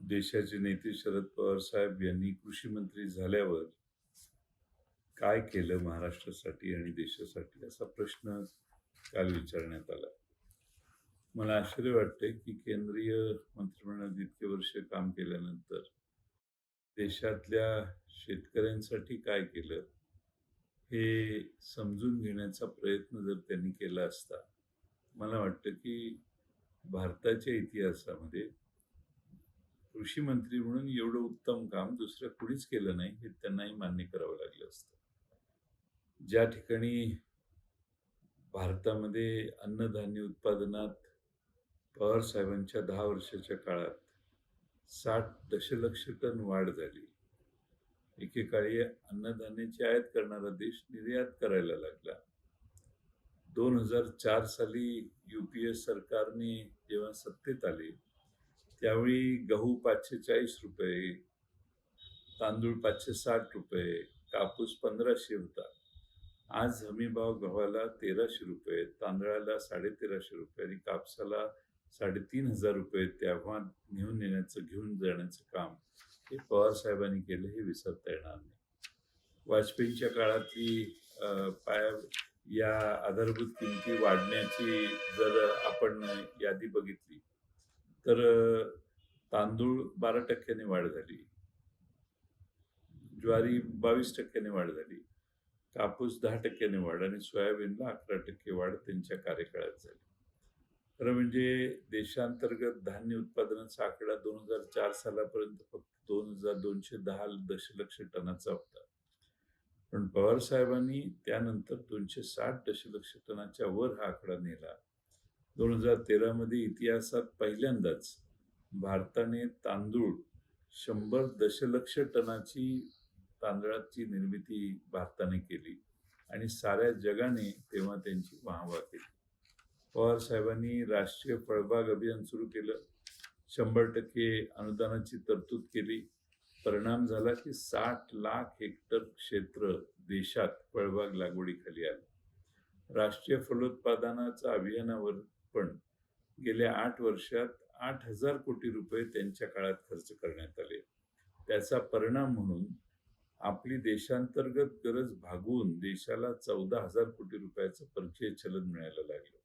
देशाचे नेते शरद पवार साहेब यांनी कृषी मंत्री झाल्यावर काय केलं महाराष्ट्रासाठी आणि देशासाठी असा प्रश्न काल विचारण्यात आला. मला आश्चर्य वाटते की केंद्रीय मंत्रिमंडळात इतके वर्ष काम केल्यानंतर देशातल्या शेतकऱ्यांसाठी काय केलं हे समजून घेण्याचा प्रयत्न जर त्यांनी केला असता, मला वाटतं की भारताच्या इतिहासामध्ये कृषी मंत्री म्हणून एवढं उत्तम काम दुसरं कुणीच केलं नाही हे त्यांनाही मान्य करावं लागलं असतं. ज्या ठिकाणी भारतामध्ये अन्नधान्य उत्पादनात पवार साहेबांच्या 10 वर्षाच्या काळात 60 दशलक्ष टन वाढ झाली. एकेकाळी अन्नधान्याची आयात करणारा देश निर्यात करायला लागला. 2004 साली UPA सरकारने जेव्हा सत्तेत आले, त्यावेळी गहू ₹540, तांदूळ ₹560, कापूस 1500 होता. आज हमीभाव गव्हाला ₹1300, तांदळाला ₹1350 आणि कापसाला ₹3500 तेव्हा घेऊन जाण्याचं काम हे पवार साहेबांनी केलं, हे विसरता येणार नाही. वाजपेयींच्या काळातली या आधारभूत किमती वाढण्याची जर आपण यादी बघितली तर तांदूळ 12% वाढ झाली, ज्वारी 22% वाढ झाली, कापूस 10% वाढ आणि सोयाबीनला 11% वाढ त्यांच्या कार्यकाळात झाली. खरं म्हणजे देशांतर्गत धान्य उत्पादनाचा आकडा 2004 सालापर्यंत फक्त 2210 दशलक्ष टनाचा होता. पण पवार साहेबांनी त्यानंतर 260 दशलक्ष टनाच्या वर हा आकडा नेला. 2013 मध्ये इतिहासात पहिल्यांदाच भारताने तांदूळ 100 दशलक्ष टनाची तांदळाची निर्मिती भारताने केली आणि साऱ्या जगाने तेव्हा त्यांची वाहवा केली. पवार साहेबांनी राष्ट्रीय फळबाग अभियान सुरू केलं. 100% अनुदानाची तरतूद केली. परिणाम झाला की 60 लाख हेक्टर क्षेत्र देशात फळबाग लागवडीखाली आलं. राष्ट्रीय फलोत्पादनाच्या अभियानावर पण गेल्या 8 वर्षात 8,000 कोटी रुपये त्यांच्या काळात खर्च करण्यात आले. त्याचा परिणाम म्हणून आपली देशांतर्गत गरज भागवून देशाला 14,000 कोटी रुपयाचं परकीय चलन मिळायला लागलं.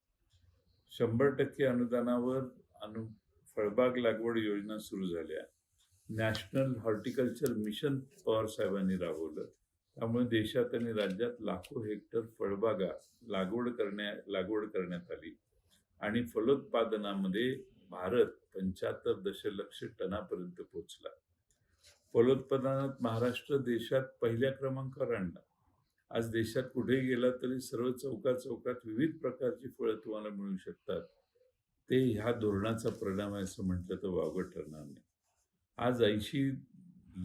100% अनुदानावर फळबाग लागवड योजना सुरू झाल्या. नॅशनल हॉर्टिकल्चर मिशन पवार साहेबांनी राबवलं. त्यामुळे देशात आणि राज्यात लाखो हेक्टर फळबागा लागवड करण्यात आली आणि फलोत्पादनामध्ये भारत 75 दशलक्ष टनापर्यंत पोहोचला. फलोत्पादनात महाराष्ट्र देशात पहिल्या क्रमांकावर आणला. आज देशात कुठे गेला तरी सर्व चौकात विविध प्रकारची फळं तुम्हाला मिळू शकतात. ते ह्या धोरणाचा परिणाम आहे असं म्हटलं तर वावगं ठरणार नाही. आज 80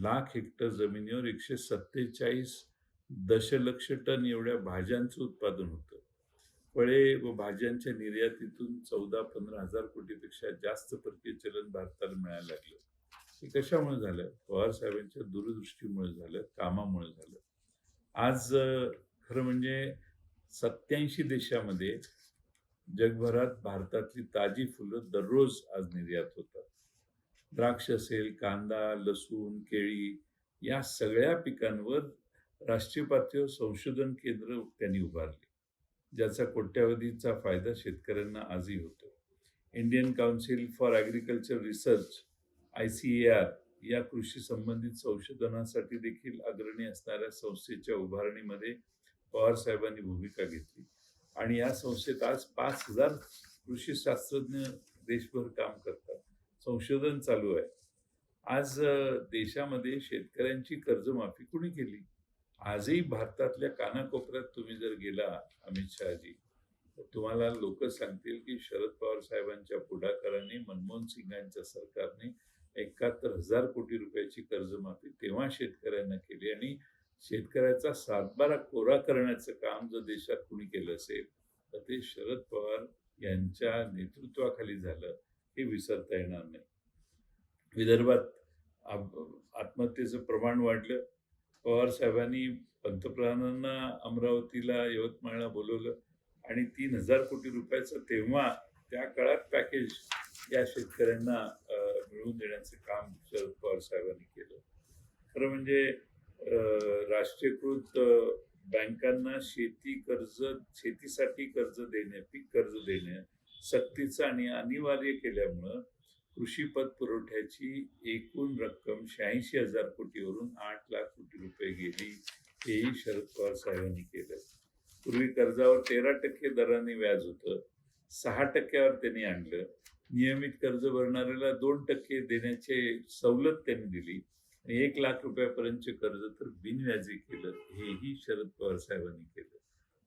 लाख हेक्टर जमिनीवर 147 दशलक्ष टन एवढ्या भाज्यांचं उत्पादन होतं. फळे व भाज्यांच्या निर्यातीतून 14-15 हजार कोटीपेक्षा जास्त परकीय चलन भारताला मिळायला लागलं. हे कशामुळे झालं? पवार साहेबांच्या दूरदृष्टीमुळे झालं, कामामुळे झालं. आज खरं म्हणजे 87 देशामध्ये जगभरात भारतातली ताजी फुलं दररोज आज निर्यात होतात. द्राक्ष असेल, कांदा, लसूण, केळी या सगळ्या पिकांवर राष्ट्रीय पातळीवर संशोधन केंद्र त्यांनी उभारले, ज्याचा कोट्यावधीचा फायदा शेतकऱ्यांना आजही होतो. Indian council for agriculture research ICAR या कृषी संबंधित संशोधनासाठी देखील अग्रणी असणाऱ्या संस्थेच्या उभारणीमध्ये पवार साहेबांनी भूमिका घेतली आणि या संस्थेत आज 5,000 कृषी शास्त्रज्ञ देशभर काम करतात. संशोधन चालू आहे. आज देशामध्ये शेतकऱ्यांची कर्जमाफी कुणी केली? आजही भारतातल्या कानाकोपऱ्यात तुम्ही जर गेला अमित शहाजी, तर तुम्हाला लोक सांगतील की शरद पवार साहेबांच्या पुढाकाराने मनमोहन सिंगांच्या सरकारने 71,000 कोटी रुपयाची कर्जमाफी तेव्हा शेतकऱ्यांना केली आणि शेतकऱ्याचा सातबारा कोरा करण्याचं काम जर देशात कुणी केलं असेल तर ते शरद पवार यांच्या नेतृत्वाखाली झालं, हे विसरता येणार नाही. विदर्भात आत्महत्येचं प्रमाण वाढलं. पवार साहेबांनी पंतप्रधानांना अमरावतीला, यवतमाळला बोलवलं आणि 3,000 कोटी रुपयाचं तेव्हा त्या काळात पॅकेज या शेतकऱ्यांना मिळवून देण्याचं काम शरद पवार साहेबांनी केलं. खरं म्हणजे राष्ट्रीयकृत बँकांना शेतीसाठी कर्ज देणे, पीक कर्ज देणे सक्तीचं आणि अनिवार्य केल्यामुळं कृषी पतपुरवठ्याची एकूण रक्कम 86,000 कोटीवरून 8 लाख कोटी रुपये गेली. हेही शरद पवार साहेबांनी केलं. पूर्वी कर्जावर 13% दराने व्याज होतं, 6%वर त्यांनी आणलं. नियमित कर्ज भरणाऱ्याला 2% देण्याचे सवलत त्यांनी दिली आणि 1 लाख रुपयापर्यंतचे कर्ज तर बिनव्याजी केलं. हेही शरद पवार साहेबांनी केलं.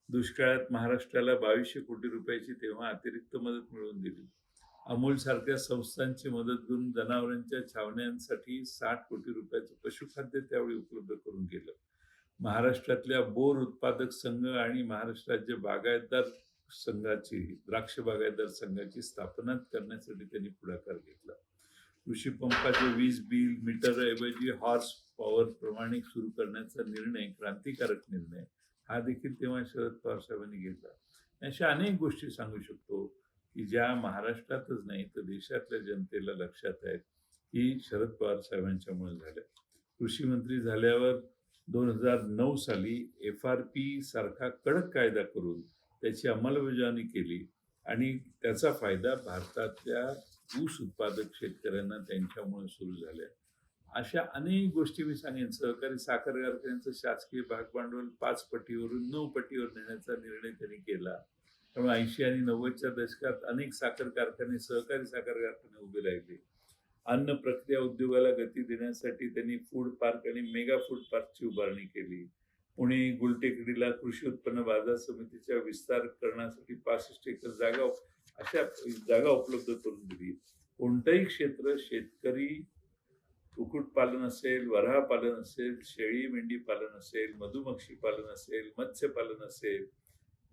दुष्काळात महाराष्ट्राला 2200 कोटी रुपयाची तेव्हा अतिरिक्त मदत मिळवून दिली. अमूल सारख्या संस्थांची मदत घेऊन जनावरांच्या छावण्यांसाठी 60 कोटी रुपयाचं पशुखाद्य त्यावेळी उपलब्ध करून दिलं. महाराष्ट्रातल्या बोर उत्पादक संघ आणि महाराष्ट्र राज्य बागायतदार द्राक्ष बागायतदार संघाची स्थापना करण्यासाठी त्यांनी पुढाकार घेतला. कृषी पंपाचे वीज बिल मीटरऐवजी हॉर्स पॉवर प्रमाणे सुरू करण्याचा निर्णय, क्रांतिकारक निर्णय, हा देखील तेव्हा शरद पवार साहेबांनी घेतला. अशा अनेक गोष्टी सांगू शकतो की ज्या महाराष्ट्रातच नाही तर देशातल्या जनतेला लक्षात आहेत की शरद पवार साहेबांच्यामुळे झाल्या. कृषी मंत्री झाल्यावर 2009 साली FRP सारखा कडक कायदा करून त्याची अंमलबजावणी केली आणि त्याचा फायदा भारतातल्या ऊस उत्पादक शेतकऱ्यांना त्यांच्यामुळे सुरू झाल्या. अशा अनेक गोष्टी मी सांगेन. सहकारी साखर कारखान्यांचं शासकीय भागभांडवल 5 पटीवरून 9 पटीवर नेण्याचा निर्णय त्यांनी केला. त्यामुळे 80 आणि 90च्या दशकात अनेक साखर कारखाने, सहकारी साखर कारखाने उभे राहिले. अन्न प्रक्रिया उद्योगाला गती देण्यासाठी त्यांनी फूड पार्क आणि मेगा फूड पार्कची उभारणी केली. पुणे गुलटेकडीला कृषी उत्पन्न बाजार समितीच्या विस्तार करण्यासाठी 65 एकर जागा उपलब्ध करून दिली. कोणतंही क्षेत्र, शेतकरी, कुक्कुटपालन असेल, वराह पालन असेल, शेळी मेंढी पालन असेल, मधुमक्षी पालन असेल, मत्स्यपालन असेल,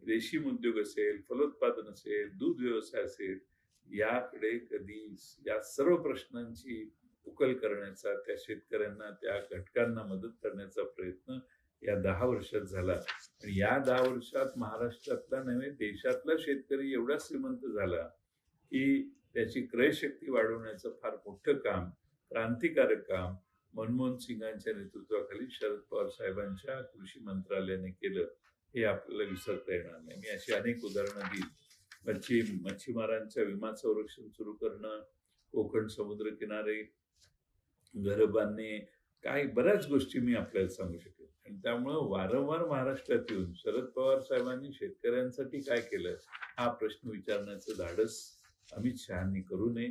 रेशीम उद्योग असेल, फलोत्पादन असेल, दूध व्यवसाय असेल, याकडे कधी या सर्व प्रश्नांची उकल करण्याचा, त्या शेतकऱ्यांना, त्या घटकांना मदत करण्याचा प्रयत्न या 10 वर्षात झाला. आणि या 10 वर्षात महाराष्ट्रातला नव्हे देशातला शेतकरी एवढा श्रीमंत झाला की त्याची क्रयशक्ती वाढवण्याचं फार मोठं काम, क्रांतिकारक काम मनमोहन सिंगांच्या नेतृत्वाखाली शरद पवार साहेबांच्या कृषी मंत्रालयाने केलं. हे आपल्याला विसरता येणार नाही. मी अशी अनेक उदाहरणं देईल. मच्छीमारांचं विमा संरक्षण सुरू करणं, कोकण समुद्र किनारे घर बांधणे, काही बऱ्याच गोष्टी मी आपल्याला सांगू शकेन. आणि त्यामुळं वारंवार महाराष्ट्रात येऊन शरद पवार साहेबांनी शेतकऱ्यांसाठी काय केलं हा प्रश्न विचारण्याचं धाडस अमित शहांनी करू नये.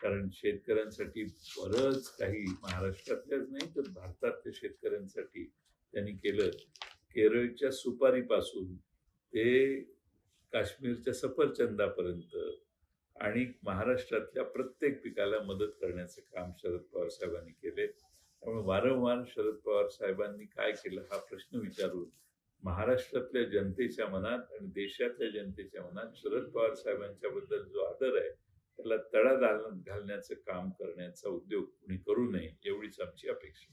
कारण शेतकऱ्यांसाठी बरंच काही महाराष्ट्रातल्याच नाही तर भारतातल्या शेतकऱ्यांसाठी त्यांनी केलं. केरळच्या सुपारीपासून ते काश्मीरच्या सफरचंदापर्यंत आणि महाराष्ट्रातल्या प्रत्येक पिकाला मदत करण्याचं काम शरद पवार साहेबांनी केले. त्यामुळे वारंवार शरद पवार साहेबांनी काय केलं हा प्रश्न विचारून महाराष्ट्रातल्या जनतेच्या मनात आणि देशातल्या जनतेच्या मनात शरद पवार साहेबांच्या बद्दल जो आदर आहे त्याला तडा घालण्याचं काम करण्याचा उद्योग कुणी करू नये एवढीच आमची अपेक्षा.